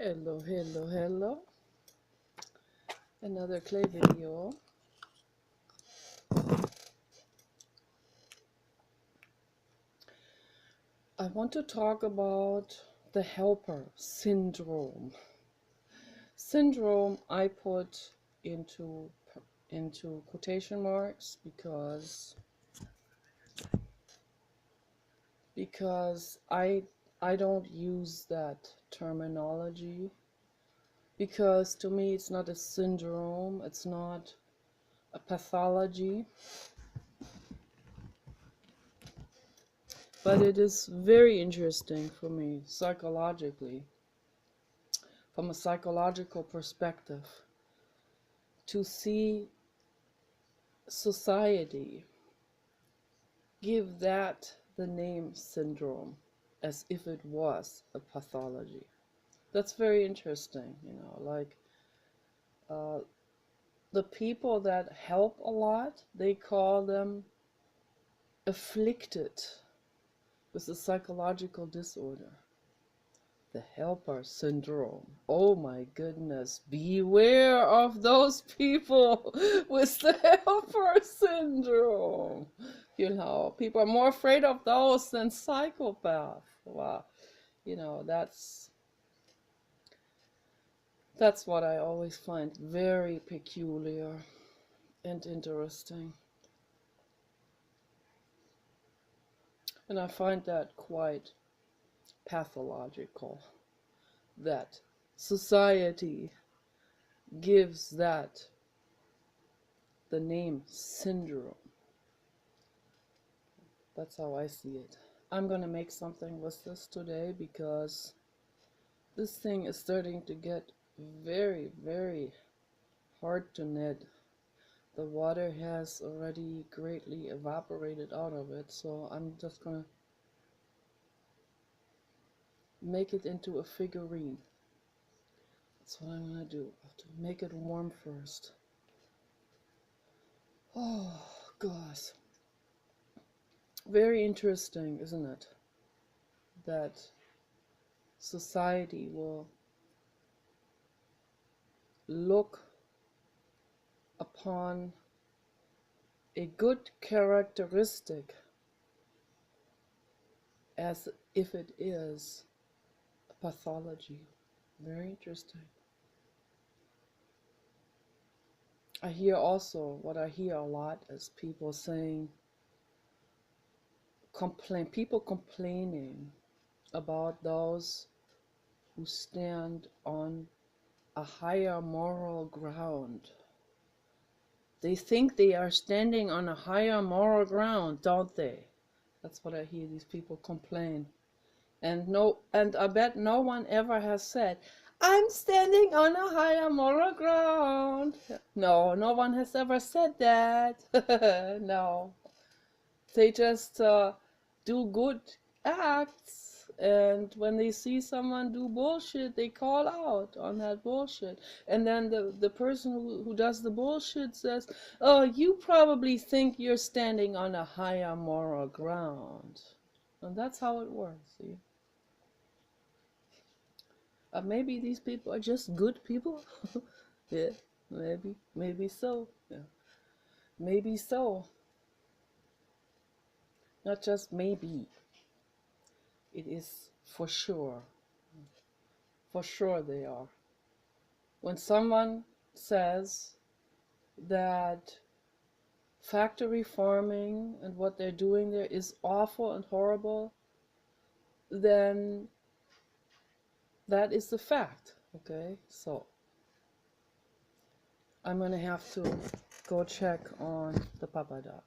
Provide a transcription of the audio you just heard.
Hello, hello, hello. Another clay video. I want to talk about the helper syndrome. Syndrome I put into quotation marks because I don't use that terminology, because to me it's not a syndrome, it's not a pathology. But it is very interesting for me psychologically, from a psychological perspective, to see society give that the name syndrome as if it was a pathology. That's very interesting, like the people that help a lot, they call them afflicted with a psychological disorder. The helper syndrome. Oh my goodness, beware of those people with the helper syndrome. People are more afraid of those than psychopaths. Wow. That's what I always find very peculiar and interesting. And I find that quite pathological, that society gives that the name syndrome. That's how I see it. I'm gonna make something with this today because this thing is starting to get very, very hard to knit. The water has already greatly evaporated out of it, so I'm just gonna make it into a figurine. That's what I'm gonna do. I have to make it warm first. Oh gosh. Very interesting, isn't it? That society will look upon a good characteristic as if it is a pathology. Very interesting. I hear also, what I hear a lot is people saying, people complaining about those who stand on a higher moral ground. They think they are standing on a higher moral ground, don't they? That's what I hear these people complain. And I bet no one ever has said, I'm standing on a higher moral ground. No, no one has ever said that. No. They just do good acts. And when they see someone do bullshit, they call out on that bullshit. And then the person who does the bullshit says, oh, you probably think you're standing on a higher moral ground. And that's how it works, see? Maybe these people are just good people. Yeah, maybe so. Yeah, maybe so. Not just maybe. It is for sure. For sure they are. When someone says that factory farming and what they're doing there is awful and horrible, then that is the fact. Okay, so I'm gonna have to go check on the papadak.